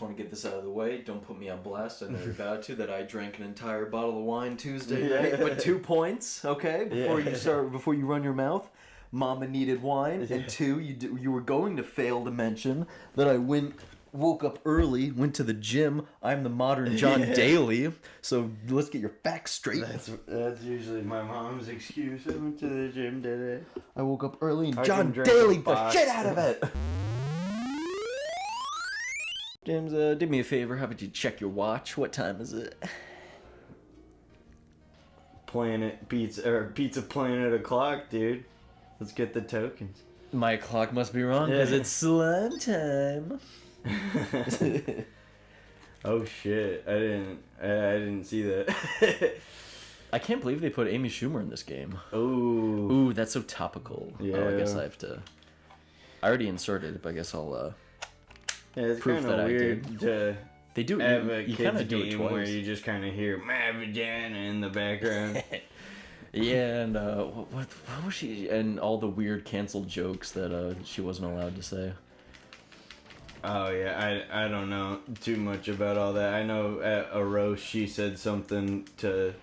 Want to get this out of the way. Don't put me on blast. I know you're about to. That I drank an entire bottle of wine Tuesday night. But 2 points, okay? Before you run your mouth. Mama needed wine. And 2, you were going to fail to mention that I woke up early, went to the gym. I'm the modern John Daly. So let's get your facts straight. That's usually my mom's excuse. I went to the gym today. I woke up early and John Daly the shit out of it. James, do me a favor. How about you check your watch? What time is it? Pizza Planet o'clock, dude. Let's get the tokens. My clock must be wrong because it's slime time. Oh shit! I didn't see that. I can't believe they put Amy Schumer in this game. Ooh, that's so topical. Yeah. Oh, I guess I have to. I already inserted it, but I guess I'll. Yeah, it's proof kind that of I weird did. to They do. have a You kids kind of do it game twice. where you just kind of hear my vagina in the background. Yeah, and what was she? And all the weird canceled jokes that she wasn't allowed to say. Oh yeah, I don't know too much about all that. I know at a roast she said something to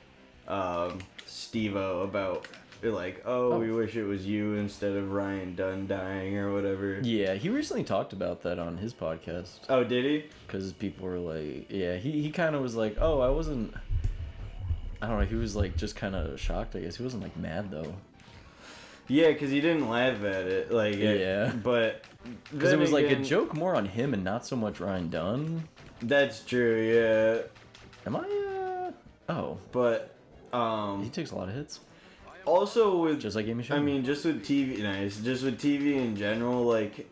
Steve-O about like, we wish it was you instead of Ryan Dunn dying or whatever. Yeah, he recently talked about that on his podcast. Oh, did he? Because people were like, yeah, he kind of was like, oh, I wasn't. I don't know. He was like just kind of shocked. I guess he wasn't like mad though. Yeah, because he didn't laugh at it. Like, but because it was like a joke more on him and not so much Ryan Dunn. That's true. Yeah. Am I? Oh, but he takes a lot of hits. Also with just like Amy Schumer. I mean, just with TV, just with TV in general, like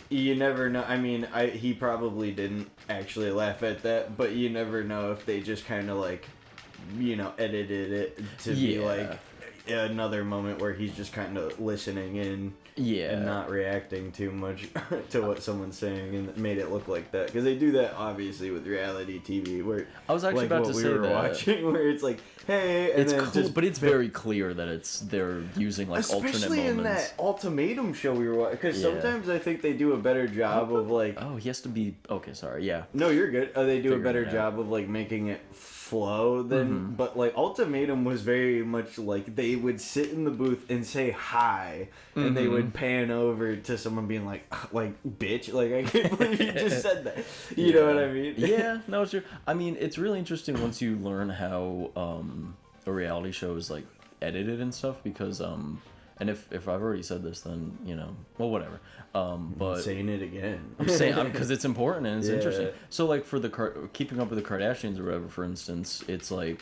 you never know. I mean, he probably didn't actually laugh at that, but you never know if they just kind of like, edited it to be like another moment where he's just kind of listening in and not reacting too much to what someone's saying and made it look like that, because they do that obviously with reality TV where I was actually about to say that watching where it's like, hey, and it's then cool, but it's very clear that they're using like alternate moments. Especially in that ultimatum show we were watching, because sometimes I think they do a better job of like. Oh, he has to be okay. Sorry, yeah. No, you're good. They do a better job of like making it flow than, but like ultimatum was very much like they would sit in the booth and say hi, and they would pan over to someone being like bitch, like I can't believe you just said that. You know what I mean? Yeah, no, it's true. I mean, it's really interesting once you learn how a reality show is like edited and stuff, because and if I've already said this, then well, whatever. But I'm saying it again. I'm saying because it's important and it's interesting. So like for the Keeping Up with the Kardashians or whatever, for instance, it's like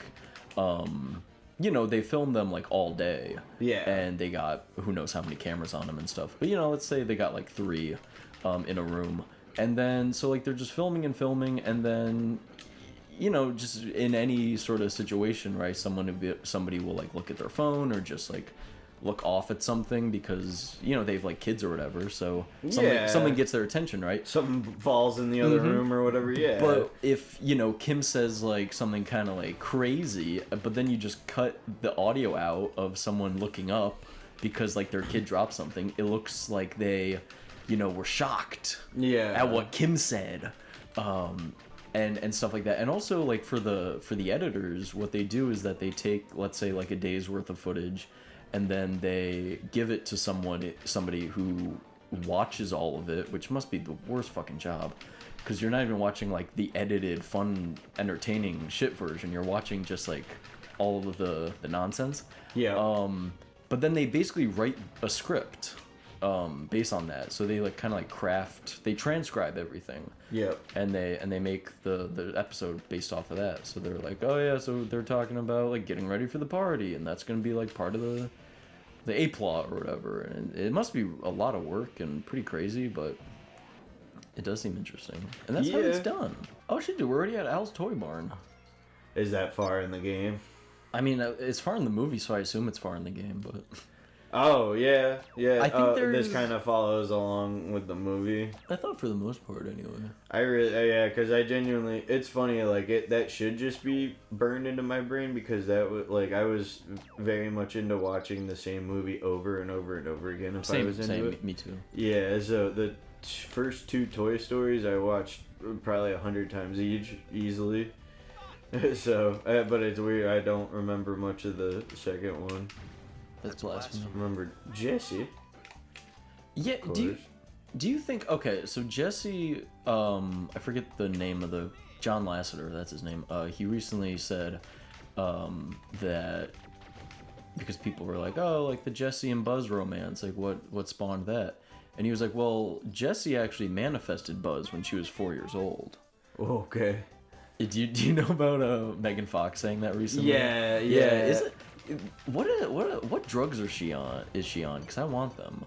they film them like all day. Yeah. And they got who knows how many cameras on them and stuff. But let's say they got like 3 in a room. And then so like they're just filming, and then just in any sort of situation, right? Somebody will like look at their phone or just like look off at something because they've like kids or whatever, so something gets their attention, right? Something falls in the other room or whatever. Yeah. But if Kim says like something kind of like crazy, but then you just cut the audio out of someone looking up because like their kid dropped something, it looks like they were shocked at what Kim said, and stuff like that. And also like for the editors, what they do is that they take, let's say, like a day's worth of footage, and then they give it to somebody who watches all of it, which must be the worst fucking job, because you're not even watching like the edited, fun, entertaining shit version. You're watching just like all of the nonsense. Yeah. But then they basically write a script based on that. So they like kind of like they transcribe everything. Yeah. And they make the episode based off of that. So they're like, oh yeah, so they're talking about like getting ready for the party, and that's gonna be like part of the A plot or whatever. And it must be a lot of work and pretty crazy, but it does seem interesting. And that's how it's done. Oh shit, dude, we're already at Al's Toy Barn. Is that far in the game? I mean, it's far in the movie, so I assume it's far in the game, but. Oh, yeah. I think this kind of follows along with the movie. I thought for the most part, anyway. I really, because I genuinely, it's funny, like, that should just be burned into my brain, because that was, like, I was very much into watching the same movie over and over and over again if I was into it. Me too. Yeah, so first two Toy Stories I watched probably 100 times each, easily. So, but it's weird. I don't remember much of the second one. That's blasphemy. I remember Jesse. Yeah. Do you think? Okay, so Jesse, I forget the name of the John Lasseter. That's his name. He recently said that because people were like, oh, like the Jesse and Buzz romance, like what spawned that? And he was like, well, Jesse actually manifested Buzz when she was 4 years old. Okay. Do you know about Megan Fox saying that recently? Yeah. Is it? What drugs is she on? Because I want them.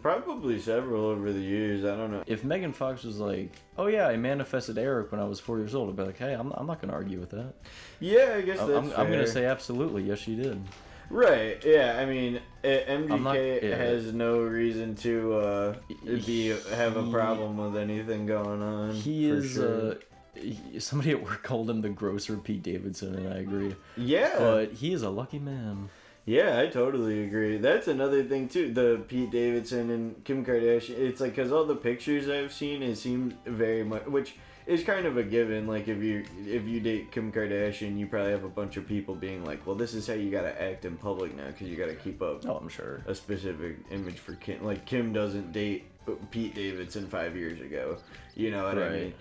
Probably several over the years. I don't know. If Megan Fox was like, "Oh yeah, I manifested Eric when I was 4 years old," I'd be like, "Hey, I'm not gonna argue with that." Yeah, I guess that's I'm fair. gonna say absolutely, yes, she did. Right. Yeah. I mean, MGK has no reason to have a problem with anything going on. He is. Sure. Somebody at work called him the grosser Pete Davidson, and I agree. Yeah. But he is a lucky man. Yeah, I totally agree. That's another thing too. The Pete Davidson and Kim Kardashian. It's like because all the pictures I've seen, it seemed very much, which is kind of a given. Like if you date Kim Kardashian, you probably have a bunch of people being like, "Well, this is how you gotta act in public now because you gotta keep up." Oh, I'm sure. A specific image for Kim. Like Kim doesn't date Pete Davidson 5 years ago. You know what I mean?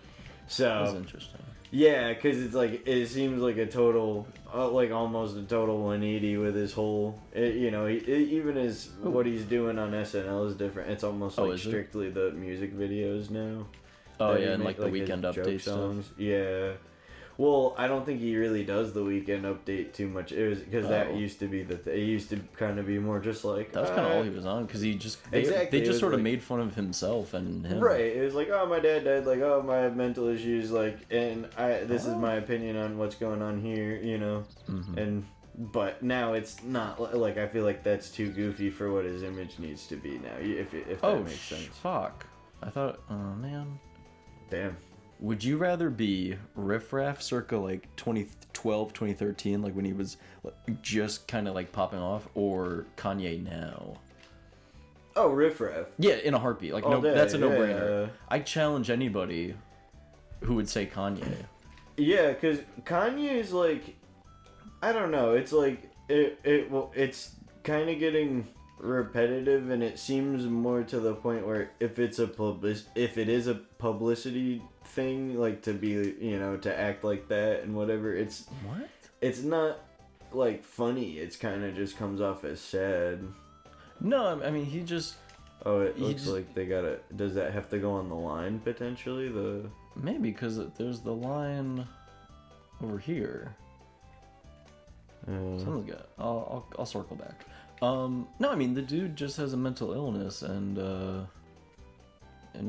So that's interesting. Yeah, because it's like it seems like a total, like almost a total 180 with his whole. Even his what he's doing on SNL is different. It's almost like strictly the music videos now. Oh yeah, and like the Weekend Update songs. Yeah. Well, I don't think he really does the Weekend Update too much. It was because that used to be it used to kind of be more just like that was kind of all he was on because he just they just sort of made fun of himself and him. Right. It was like, oh, my dad died. Like, oh, I have mental issues. Like, and this is my opinion on what's going on here. You know, and but now it's not like I feel like that's too goofy for what his image needs to be now. If that makes sense. Fuck. I thought. Oh man. Damn. Would you rather be Riff Raff circa like 2012, 2013, like when he was just kind of like popping off, or Kanye now? Oh, Riff Raff. Yeah, in a heartbeat. Like that's a no-brainer. I challenge anybody who would say Kanye. Yeah, because Kanye is like, I don't know. It's like it's kind of getting repetitive, and it seems more to the point where if it is a publicity thing, like to be, to act like that and whatever, it's not like funny. It's kind of just comes off as sad. No, I mean he just. Oh, it looks like they gotta. Does that have to go on the line potentially? Maybe because there's the line over here. Something's got. I'll circle back. No, I mean the dude just has a mental illness and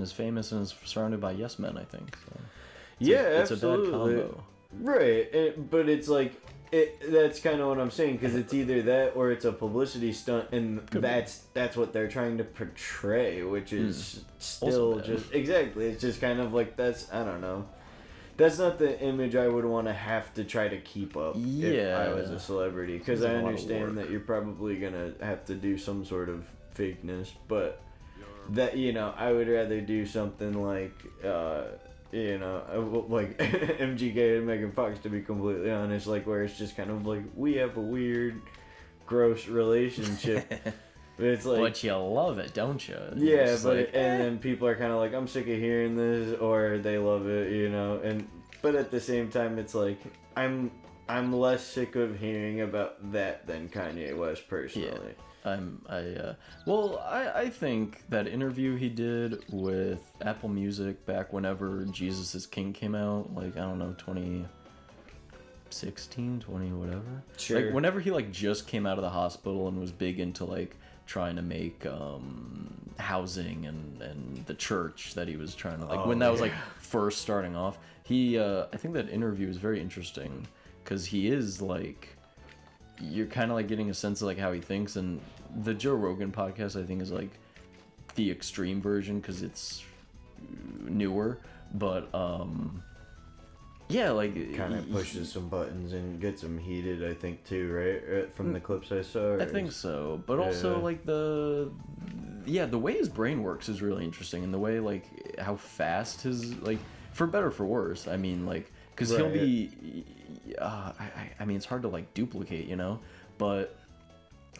is famous and is surrounded by yes men, I think. So it's absolutely. A bad combo. Right, but it's like that's kind of what I'm saying, because it's either that or it's a publicity stunt, and that's what they're trying to portray, which is still just exactly. It's just kind of like I don't know. That's not the image I would want to have to try to keep up if I was a celebrity, because I understand that you're probably gonna have to do some sort of fakeness, but that I would rather do something like like MGK and Megan Fox, to be completely honest, like where it's just kind of like we have a weird, gross relationship. It's like, but you love it, don't you? Yeah, but and then people are kind of like, I'm sick of hearing this, or they love it, but at the same time, it's like I'm less sick of hearing about that than Kanye West personally. Yeah. I think that interview he did with Apple Music back whenever Jesus is King came out, like I don't know, 2016, 20 whatever. Sure. Like whenever he like just came out of the hospital and was big into like trying to make housing and the church that he was trying to when that was like first starting off. He I think that interview is very interesting because he is like, you're kind of like getting a sense of like how he thinks, and the Joe Rogan podcast I think is like the extreme version because it's newer, but like kind of pushes some buttons and gets them heated, I think too, right? From the clips I saw. I think so, but also like yeah, the way his brain works is really interesting, and the way like how fast his like, for better or for worse. I mean, like, because he'll be, I mean, it's hard to like duplicate, you know, but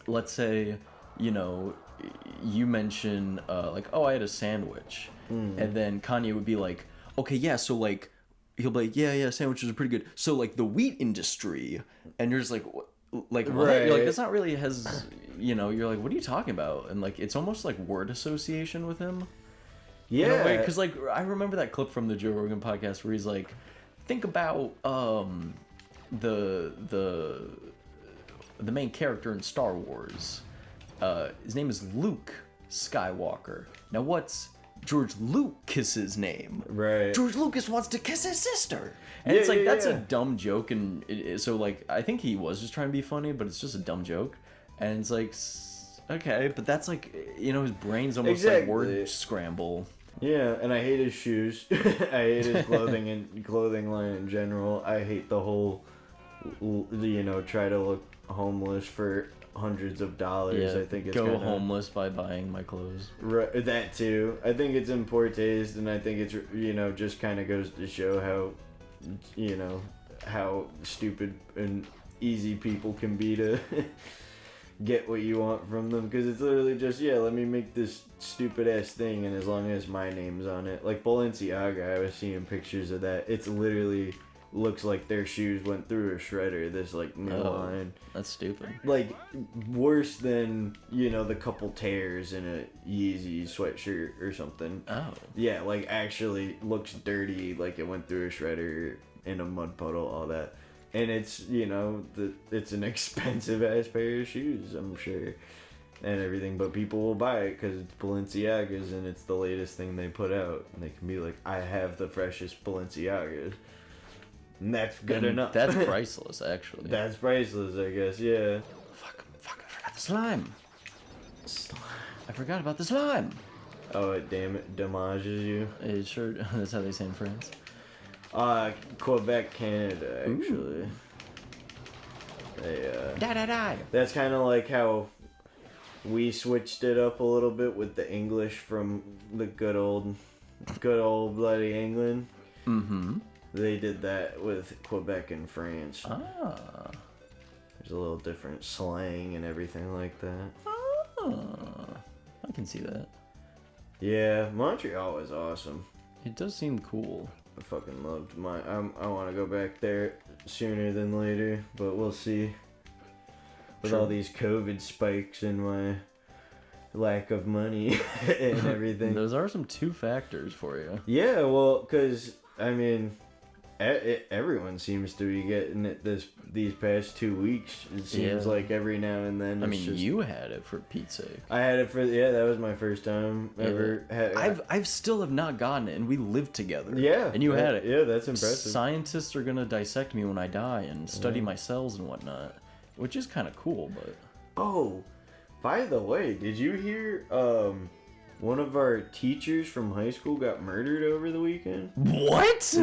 let's say, you know, you mention like, oh, I had a sandwich, and then Kanye would be like, okay, yeah, so like, he'll be like, yeah, sandwiches are pretty good. So like the wheat industry, and you're just like, like, what? Right. You're like, that's not really has, you know, you're like, what are you talking about? And like, it's almost like word association with him. Yeah. Because like, I remember that clip from the Joe Rogan podcast where he's like, think about the main character in Star Wars. His name is Luke Skywalker. Now what's George Lucas's name? Right. George Lucas wants to kiss his sister. And it's like, that's a dumb joke. And so like, I think he was just trying to be funny, but it's just a dumb joke. And it's like, okay, but that's like, you know, his brain's almost like word scramble. Yeah, and I hate his shoes. I hate his clothing and clothing line in general. I hate the whole, you know, try to look homeless for hundreds of dollars. Yeah, I think it's go kinda, homeless by buying my clothes. Right, that too. I think it's in poor taste, and I think it's, you know, just kind of goes to show how, you know, how stupid and easy people can be to get what you want from them, because it's literally just, yeah, let me make this stupid ass thing, and as long as my name's on it, like Balenciaga, I was seeing pictures of that. It's literally looks like their shoes went through a shredder, this like new line. That's stupid. Like worse than, you know, the couple tears in a Yeezy sweatshirt or something. Oh. Yeah, like actually looks dirty, like it went through a shredder in a mud puddle, all that. And it's, you know, it's an expensive ass pair of shoes, I'm sure, and everything, but people will buy it because it's Balenciagas and it's the latest thing they put out, and they can be like, I have the freshest Balenciagas. And that's good enough. That's priceless, actually. That's priceless, I guess, yeah. Fuck, I forgot the slime. I forgot about the slime. Oh, it damages you? It sure, that's how they say in France. Quebec, Canada, actually. Die. That's kind of like how we switched it up a little bit with the English from the good old bloody England. Mm-hmm. They did that with Quebec and France. Ah. There's a little different slang and everything like that. Ah. I can see that. Yeah, Montreal was awesome. It does seem cool. I fucking loved I want to go back there sooner than later, but we'll see. With all these COVID spikes and my lack of money and everything. Those are some two factors for you. Yeah, well, because, I mean, everyone seems to be getting it these past 2 weeks. It seems like every now and then. I mean, you had it, for Pete's sake. I had it that was my first time ever. I've still have not gotten it, and we lived together. Yeah. And you had it. Yeah, that's impressive. Scientists are gonna dissect me when I die and study my cells and whatnot, which is kind of cool, but... Oh, by the way, did you hear one of our teachers from high school got murdered over the weekend? What?